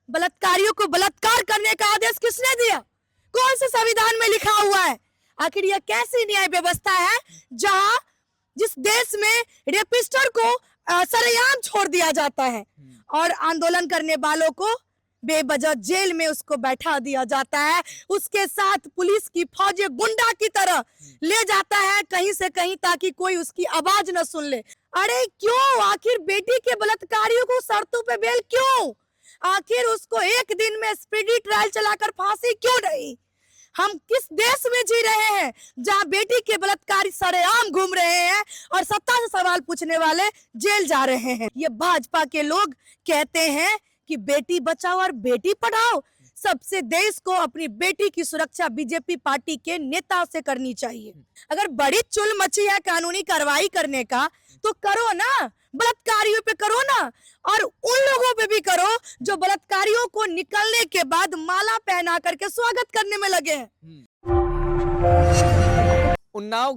बलात्कारियों को बलात्कार करने का आदेश किसने दिया? कौन से संविधान में लिखा हुआ है? आखिर यह कैसी न्याय व्यवस्था है जहां जिस देश में रेपिस्टर को सरेआम छोड़ दिया जाता है और आंदोलन करने वालों को बेवजह जेल में उसको बैठा दिया जाता है, उसके साथ पुलिस की फौज गुंडा की तरह ले जाता है कहीं से कहीं ताकि कोई उसकी आवाज न सुन ले। अरे क्यों? आखिर बेटी के बलात्कारियों को शर्तों पे बेल क्यों? आखिर उसको एक दिन में स्पीडी ट्रायल चलाकर फांसी क्यों नहीं? हम किस देश में जी रहे हैं जहां बेटी के बलात्कारी सरेआम घूम रहे हैं और सत्ता से सवाल पूछने वाले जेल जा रहे हैं? ये भाजपा के लोग कहते हैं कि बेटी बचाओ और बेटी पढ़ाओ। सबसे देश को अपनी बेटी की सुरक्षा बीजेपी पार्टी के नेता से करनी चाहिए। अगर बड़ी चुल मची है कानूनी कार्रवाई करने का तो करो ना, बलात्कारियों पे करो ना, और उन लोगों पे भी करो जो बलात्कारियों को निकलने के बाद माला पहना करके स्वागत करने में लगे हैं। उन्नाव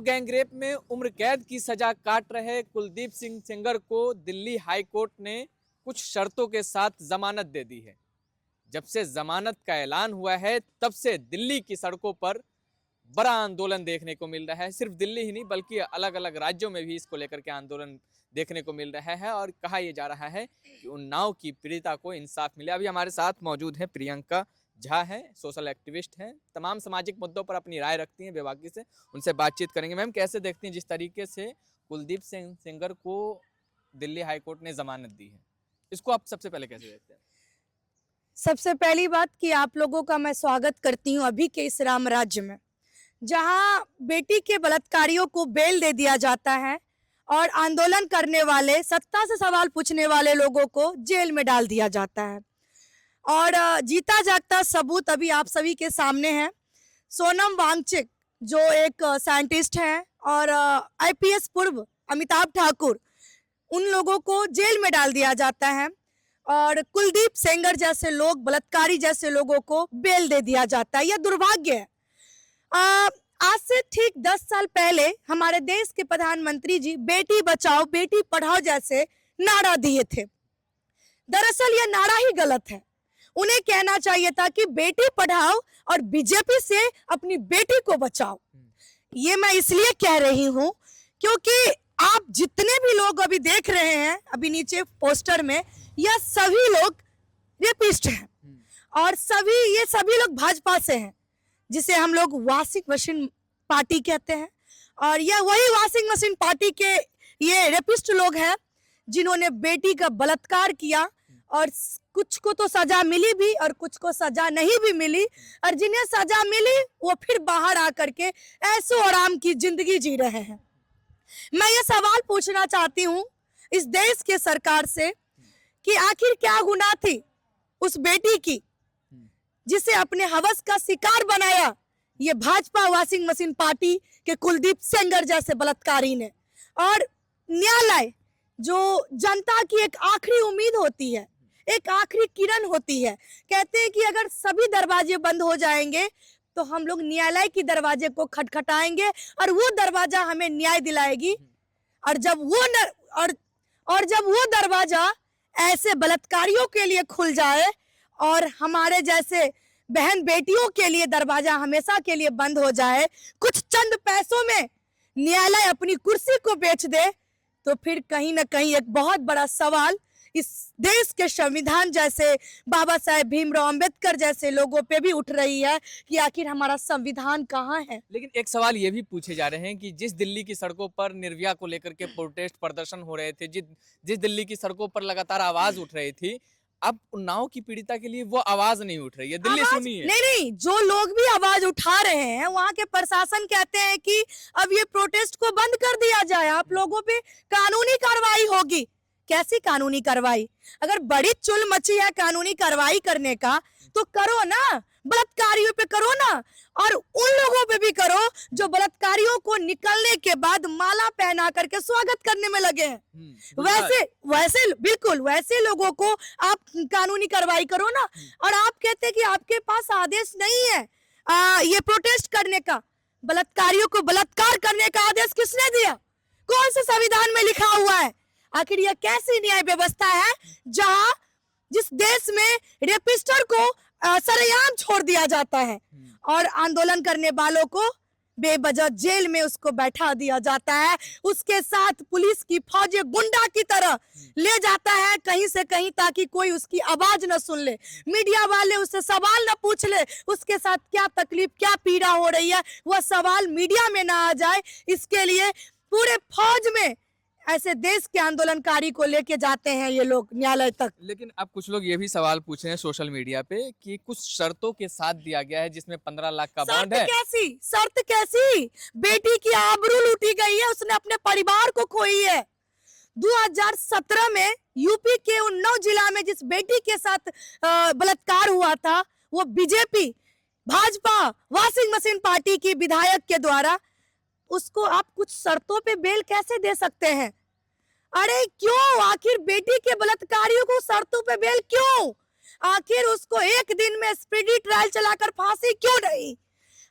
गैंगरेप में उम्र कैद की सजा काट रहे कुलदीप सिंह सेंगर को दिल्ली हाई कोर्ट ने कुछ शर्तों के साथ जमानत दे दी है। जब से जमानत का ऐलान हुआ है तब से दिल्ली की सड़कों पर बड़ा आंदोलन देखने को मिल रहा है। सिर्फ दिल्ली ही नहीं बल्कि अलग अलग राज्यों में भी इसको लेकर के आंदोलन देखने को मिल रहा है और कहा यह जा रहा है कि उन्नाव की पीड़िता को इंसाफ मिले। अभी हमारे साथ मौजूद है प्रियंका झा, है सोशल एक्टिविस्ट हैं, तमाम सामाजिक मुद्दों पर अपनी राय रखती हैं बेबाकी से, उनसे बातचीत करेंगे। मैम, कैसे देखती हैं जिस तरीके से कुलदीप सिंह सेंगर को दिल्ली हाई कोर्ट ने जमानत दी है, इसको आप सबसे पहले कैसे देखते हैं? सबसे पहली बात कि आप लोगों का मैं स्वागत करती हूँ अभी के इस राम राज्य में जहां बेटी के बलात्कारियों को बेल दे दिया जाता है और आंदोलन करने वाले, सत्ता से सवाल पूछने वाले लोगों को जेल में डाल दिया जाता है। और जीता जागता सबूत अभी आप सभी के सामने है। सोनम वांगचुक जो एक साइंटिस्ट हैं और आईपीएस पूर्व अमिताभ ठाकुर, उन लोगों को जेल में डाल दिया जाता है और कुलदीप सेंगर जैसे लोग, बलात्कारी जैसे लोगों को बेल दे दिया जाता है। यह दुर्भाग्य है। आज से ठीक 10 साल पहले हमारे देश के प्रधानमंत्री जी बेटी बचाओ बेटी पढ़ाओ जैसे नारा दिए थे। दरअसल यह नारा ही गलत है। उन्हें कहना चाहिए था कि बेटी पढ़ाओ और बीजेपी से अपनी बेटी को बचाओ। ये मैं इसलिए कह रही हूं क्योंकि आप जितने भी लोग अभी देख रहे हैं अभी नीचे पोस्टर में, यह सभी लोग रेपिस्ट हैं और ये सभी लोग भाजपा से हैं, जिसे हम लोग वॉशिंग मशीन पार्टी कहते हैं। और यह वही वॉशिंग मशीन पार्टी के ये रेपिस्ट लोग हैं जिन्होंने बेटी का बलात्कार किया और कुछ को तो सजा मिली भी और कुछ को सजा नहीं भी मिली, और जिन्हें सजा मिली वो फिर बाहर आकर के ऐसो आराम की जिंदगी जी रहे हैं। मैं ये सवाल पूछना चाहती हूँ इस देश के सरकार से कि आखिर क्या गुनाह थी उस बेटी की जिसे अपने हवस का शिकार बनाया ये भाजपा वॉशिंग मशीन पार्टी के कुलदीप सेंगर जैसे बलात्कारी ने। और न्यायालय जो जनता की एक आखिरी उम्मीद होती है, एक आखिरी किरण होती है, कहते हैं कि अगर सभी दरवाजे बंद हो जाएंगे तो हम लोग न्यायालय की दरवाजे को खटखटाएंगे और वो दरवाजा हमें न्याय दिलाएगी। और जब वो दरवाजा ऐसे बलात्कारियों के लिए खुल जाए और हमारे जैसे बहन बेटियों के लिए दरवाजा हमेशा के लिए बंद हो जाए, कुछ चंद पैसों में न्यायालय अपनी कुर्सी को बेच दे, तो फिर कहीं ना कहीं एक बहुत बड़ा सवाल इस देश के संविधान जैसे, बाबा साहेब भीमराव अंबेडकर जैसे लोगों पे भी उठ रही है कि आखिर हमारा संविधान कहाँ है। लेकिन एक सवाल ये भी पूछे जा रहे हैं कि जिस दिल्ली की सड़कों पर निर्भया को लेकर के प्रोटेस्ट प्रदर्शन हो रहे थे, जिस दिल्ली की सड़कों पर लगातार आवाज उठ रही थी, अब उन्नाव की पीड़िता के लिए वो आवाज नहीं उठ रही है। दिल्ली सुनी है? नहीं, जो लोग भी आवाज उठा रहे हैं वहाँ के प्रशासन कहते हैं कि अब ये प्रोटेस्ट को बंद कर दिया जाए, आप लोगों पे कानूनी कार्रवाई होगी। कैसी कानूनी कार्रवाई? अगर बड़ी चुल मची है कानूनी कार्रवाई करने का तो करो ना, बलात्कारियों पे करो ना, और उन लोगों पे भी करो जो बलात्कारियों को निकलने के बाद माला पहना करके स्वागत करने में लगे हैं। वैसे बिल्कुल वैसे लोगों को आप कानूनी कार्रवाई करो ना। और आप कहते हैं कि आपके पास आदेश नहीं है ये प्रोटेस्ट करने का। बलात्कारियों को बलात्कार करने का आदेश किसने दिया? कौन से संविधान में लिखा हुआ है? आखिर यह कैसी न्याय व्यवस्था है जहां जिस देश में रेपिस्टर को सरेआम छोड़ दिया जाता है और आंदोलन करने वालों को बेवजह जेल में उसको बैठा दिया जाता है, उसके साथ पुलिस की फौजी गुंडा की तरह ले जाता है कहीं से कहीं ताकि कोई उसकी आवाज न सुन ले, मीडिया वाले उससे सवाल न पूछ ले, उसके साथ क्या तकलीफ क्या पीड़ा हो रही है वह सवाल मीडिया में ना आ जाए, इसके लिए पूरे फौज में ऐसे देश के आंदोलनकारी को लेके जाते हैं ये लोग न्यायालय तक। लेकिन अब कुछ लोग ये भी सवाल पूछ रहे हैं सोशल मीडिया पे कि कुछ शर्तों के साथ दिया गया है जिसमें 15 लाख का बॉन्ड है। शर्त कैसी? बेटी की आबरू लूटी गई है, उसने अपने परिवार को खोई है। 2017 में यूपी के उन्नाव जिला में जिस बेटी के साथ बलात्कार हुआ था वो BJP Bhajpa washing machine party की विधायक के द्वारा, उसको आप कुछ शर्तों पे बेल कैसे दे सकते हैं? अरे क्यों? आखिर बेटी के बलात्कारियों को शर्तों पे बेल क्यों? आखिर उसको एक दिन में स्पीडी ट्रायल चलाकर फांसी क्यों नहीं?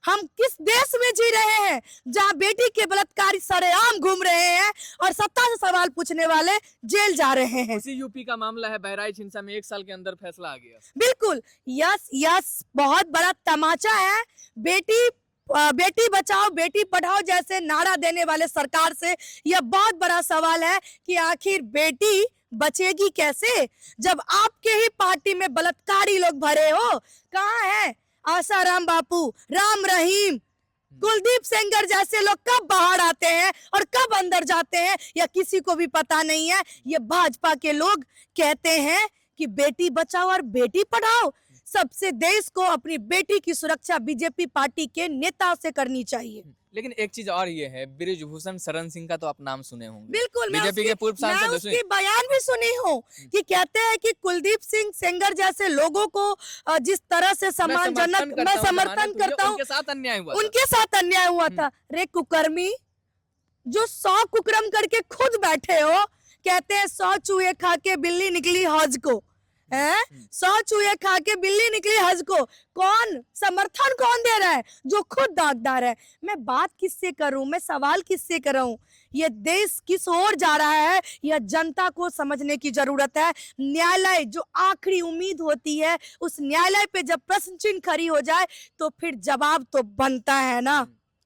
हम किस देश में जी रहे हैं जहां बेटी के बलात्कारी सरेआम घूम रहे हैं और सत्ता से सवाल पूछने वाले जेल जा रहे हैं? इसी यूपी का मामला है बहराइच हिंसा में 1 साल के अंदर फैसला आ गया। बिल्कुल, यस यस, बहुत बड़ा तमाचा है। बेटी बचाओ बेटी पढ़ाओ जैसे नारा देने वाले सरकार से यह बहुत बड़ा सवाल है कि आखिर बेटी बचेगी कैसे जब आपके ही पार्टी में बलात्कारी लोग भरे हो? कहाँ है आसाराम बापू, राम रहीम, कुलदीप सेंगर जैसे लोग कब बाहर आते हैं और कब अंदर जाते हैं या किसी को भी पता नहीं है। ये भाजपा के लोग कहते हैं कि बेटी बचाओ और बेटी पढ़ाओ। सबसे देश को अपनी बेटी की सुरक्षा बीजेपी पार्टी के नेता से करनी चाहिए। लेकिन एक चीज और ये है, बृजभूषण शरण सिंह का तो आप नाम सुने होंगे। बिल्कुल, बीजेपी के पूर्व सांसद, मैं उसकी बयान भी सुनी हूँ कि कहते हैं कि कुलदीप सिंह सेंगर जैसे लोगों को जिस तरह से सम्मानजनक मैं समर्थन करता हूँ, उनके साथ अन्याय हुआ था। रे कुकर्मी, जो 100 कुकर्म करके खुद बैठे हो, कहते हैं 100 चूहे खा के बिल्ली निकली हज को, 100 चूहे खा के बिल्ली निकली हज को। कौन समर्थन कौन दे रहा है? जो खुद दागदार है। मैं बात किससे करूं, मैं सवाल किससे करूं? ये देश किस ओर जा रहा है यह जनता को समझने की जरूरत है। न्यायालय जो आखिरी उम्मीद होती है, उस न्यायालय पे जब प्रश्न चिन्ह खड़ी हो जाए तो फिर जवाब तो बनता है ना।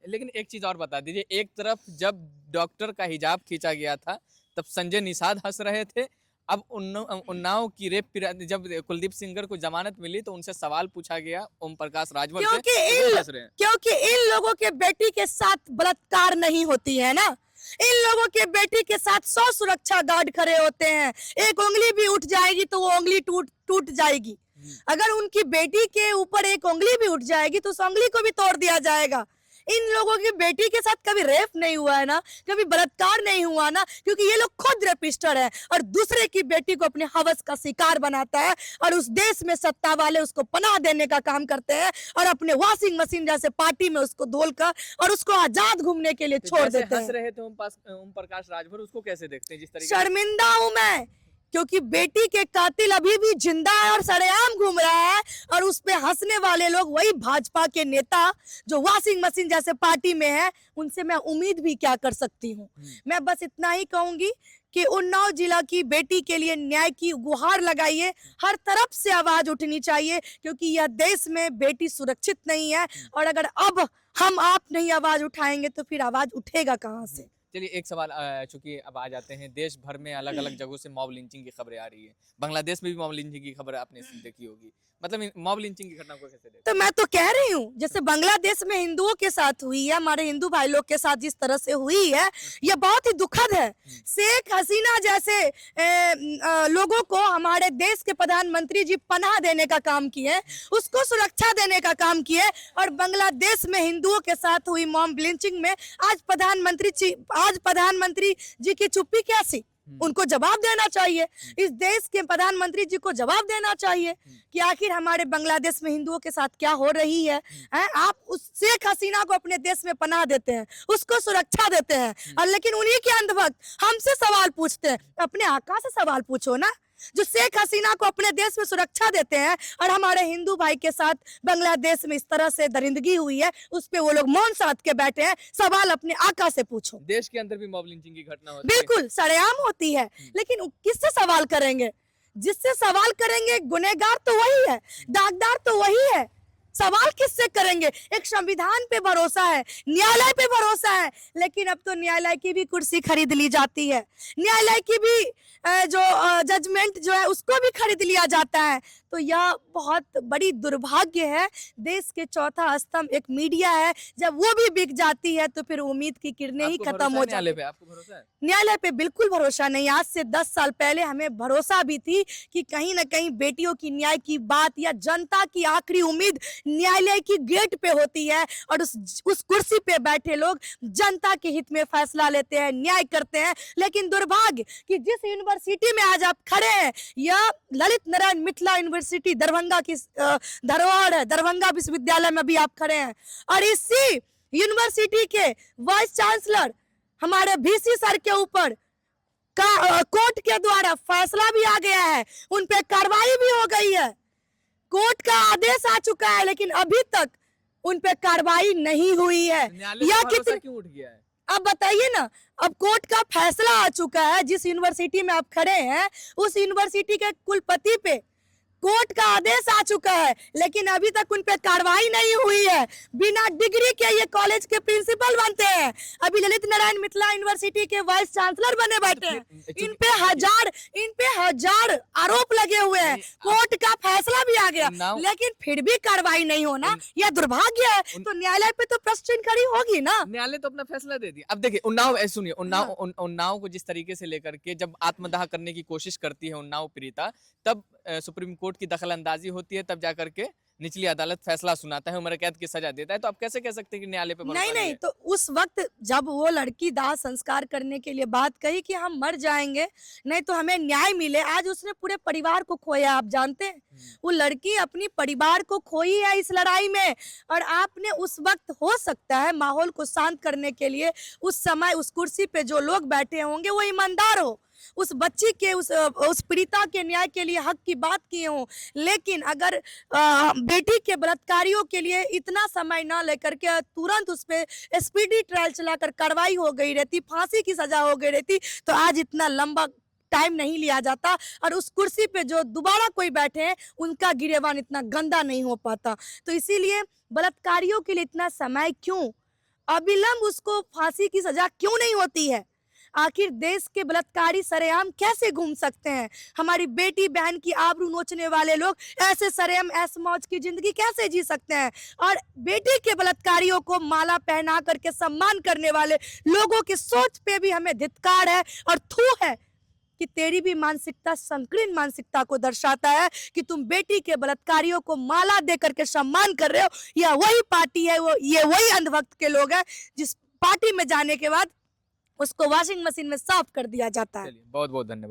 लेकिन एक चीज और बता दीजिए, एक तरफ जब डॉक्टर का हिजाब खींचा गया था तब संजय निषाद हंस रहे थे, अब उन्नाव की रेप जब कुलदीप सेंगर को जमानत मिली तो उनसे सवाल पूछा गया ओम प्रकाश राजभर से, क्योंकि इन लोगों के बेटी के साथ बलात्कार नहीं होती है ना। इन लोगों के बेटी के साथ 100 सुरक्षा गार्ड खड़े होते हैं, एक उंगली भी उठ जाएगी तो वो उंगली टूट जाएगी। अगर उनकी बेटी के ऊपर एक उंगली भी उठ जाएगी तो उस उंगली को भी तोड़ दिया जाएगा। इन लोगों की बेटी के साथ कभी रेप नहीं हुआ है ना, कभी बलात्कार नहीं हुआ ना, क्योंकि ये लोग खुद रेपिस्टर है और दूसरे की बेटी को अपने हवस का शिकार बनाता है और उस देश में सत्ता वाले उसको पनाह देने का काम करते हैं और अपने वॉशिंग मशीन जैसे पार्टी में उसको धोलकर और उसको आजाद घूमने के लिए छोड़ देते हैं। हंस रहे थे ओम प्रकाश राजभर, उसको कैसे देखते हैं? जिस तरीके शर्मिंदा हूं मैं, क्योंकि बेटी के कातिल अभी भी जिंदा है और सरेआम घूम रहा है और उस पे हंसने वाले लोग वही भाजपा के नेता जो वॉशिंग मशीन जैसे पार्टी में है। उनसे मैं उम्मीद भी क्या कर सकती हूँ। मैं बस इतना ही कहूंगी कि उन्नाव जिला की बेटी के लिए न्याय की गुहार लगाइए, हर तरफ से आवाज उठनी चाहिए क्योंकि यह देश में बेटी सुरक्षित नहीं है और अगर अब हम आप नहीं आवाज उठाएंगे तो फिर आवाज उठेगा कहाँ से? चलिए एक सवाल, चूंकि अब आ जाते हैं, देश भर में अलग अलग जगहों से मॉब लिंचिंग की खबरें आ रही है, बांग्लादेश में भी मॉब लिंचिंग की खबर आपने देखी होगी, मतलब मॉब लिंचिंग की घटना को कैसे देखते? तो मैं तो कह रही हूँ जैसे बांग्लादेश में हिंदुओं के साथ हुई है, हमारे हिंदू भाई लोग के साथ जिस तरह से हुई है, यह बहुत ही दुखद है। शेख हसीना जैसे लोगों को हमारे देश के प्रधानमंत्री जी पनाह देने का काम किए, उसको सुरक्षा देने का काम किए और बांग्लादेश में हिंदुओं के साथ हुई मॉब लिंचिंग में आज प्रधानमंत्री जी की चुप्पी कैसी? उनको जवाब देना चाहिए, इस देश के प्रधानमंत्री जी को जवाब देना चाहिए कि आखिर हमारे बांग्लादेश में हिंदुओं के साथ क्या हो रही है। आप उस शेख हसीना को अपने देश में पनाह देते हैं, उसको सुरक्षा देते हैं और लेकिन उन्हीं के अंधभक्त हमसे सवाल पूछते हैं। अपने आका से सवाल पूछो ना, जो शेख हसीना को अपने देश में सुरक्षा देते हैं और हमारे हिंदू भाई के साथ बांग्लादेश में इस तरह से दरिंदगी हुई है, उस पे वो लोग मौन साध के बैठे हैं। सवाल अपने आका से पूछो। देश के अंदर भी मॉब लिंचिंग की घटना होती है। बिल्कुल सरेआम होती है, लेकिन किससे सवाल करेंगे? जिससे सवाल करेंगे गुनहगार तो वही है, दागदार तो वही है। सवाल किससे करेंगे? एक संविधान पे भरोसा है, न्यायालय पे भरोसा है, लेकिन अब तो न्यायालय की भी कुर्सी खरीद ली जाती है, न्यायालय की भी जो जजमेंट जो है उसको भी खरीद लिया जाता है। तो यह बहुत बड़ी दुर्भाग्य है। देश के चौथा स्तंभ एक मीडिया है, जब वो भी बिक जाती है तो फिर उम्मीद की किरणें ही खत्म हो जाती है। आपको भरोसा है? न्यायालय पे बिल्कुल भरोसा नहीं। आज से 10 साल पहले हमें भरोसा भी थी कि कहीं ना कहीं बेटियों की न्याय की बात या जनता की आखिरी उम्मीद न्यायालय की गेट पे होती है और उस कुर्सी पे बैठे लोग जनता के हित में फैसला लेते हैं, न्याय करते हैं। लेकिन दुर्भाग्य कि जिस यूनिवर्सिटी में आज आप खड़े हैं, यह ललित नारायण मिथिला यूनिवर्सिटी दरभंगा की धरोहर है। दरभंगा विश्वविद्यालय में भी आप खड़े हैं और इसी यूनिवर्सिटी के वाइस चांसलर हमारे VC सर के ऊपर कोर्ट के द्वारा फैसला भी आ गया है, उन पे कार्रवाई भी हो गई है, कोर्ट का आदेश आ चुका है, लेकिन अभी तक उन पे कार्रवाई नहीं हुई है। या कितने क्यों उठ गया है? अब बताइए ना, अब कोर्ट का फैसला आ चुका है, जिस यूनिवर्सिटी में आप खड़े हैं उस यूनिवर्सिटी के कुलपति पे कोर्ट का आदेश आ चुका है, लेकिन अभी तक उन पे कार्रवाई नहीं हुई है। बिना डिग्री के ये कॉलेज के प्रिंसिपल बनते हैं, अभी ललित नारायण मिथिला यूनिवर्सिटी के वाइस चांसलर बने बैठे हैं। इन पे हजार आरोप लगे हुए हैं, कोर्ट का फैसला भी आ गया, लेकिन फिर भी कार्रवाई नहीं होना यह दुर्भाग्य है। तो न्यायालय पे तो प्रश्न खड़ी होगी ना। न्यायालय तो अपना फैसला दे दिया। अब देखिए उन्नाव, सुनिए उन्नाव को जिस तरीके से लेकर के जब आत्मदाह करने की कोशिश करती है उन्नाव पीड़िता, तब सुप्रीम कोर्ट की दखलंदाजी होती है, तब जाकर के निचली अदालत फैसला सुनाता है, उम्र कैद की सजा देता है। तो आप कैसे कह सकते हैं कि न्यायालय पे भरोसा नहीं, तो उस वक्त जब वो लड़की दाह संस्कार करने के लिए बात कही कि हम मर जाएंगे नहीं तो हमें न्याय मिले, आज उसने पूरे परिवार को खोया। आप जानते हैं वो लड़की अपनी परिवार को खोई है इस लड़ाई में, और आपने उस वक्त हो सकता है माहौल को शांत करने के लिए उस समय उस कुर्सी पे जो लोग बैठे होंगे वो ईमानदार हो, उस बच्ची के उस पीड़िता के न्याय के लिए हक की बात किए हों। लेकिन अगर बेटी के बलात्कारियों के लिए इतना समय ना लेकर के तुरंत उस पे स्पीडी ट्रायल चलाकर कार्रवाई हो गई रहती, फांसी की सजा हो गई रहती, तो आज इतना लंबा टाइम नहीं लिया जाता और उस कुर्सी पे जो दोबारा कोई बैठे हैं उनका गिरेबान इतना गंदा नहीं हो पाता। तो इसीलिए बलात्कारियों के लिए इतना समय क्यों, अविलंब उसको फांसी की सजा क्यों नहीं होती है? आखिर देश के बलात्कारी सरेआम कैसे घूम सकते हैं? हमारी बेटी बहन की आबरू नोचने वाले लोग ऐसे सरेआम ऐश मौज की जिंदगी कैसे जी सकते हैं? और बेटी के बलात्कारियों को माला पहना करके सम्मान करने वाले लोगों की सोच पे भी हमें धिक्कार है और थू है कि तेरी भी मानसिकता संकीर्ण मानसिकता को दर्शाता है कि तुम बेटी के बलात्कारियों को माला दे करके सम्मान कर रहे हो। यह वही पार्टी है, ये वही अंधभक्त के लोग हैं जिस पार्टी में जाने के बाद उसको वॉशिंग मशीन में साफ कर दिया जाता है। बहुत बहुत धन्यवाद।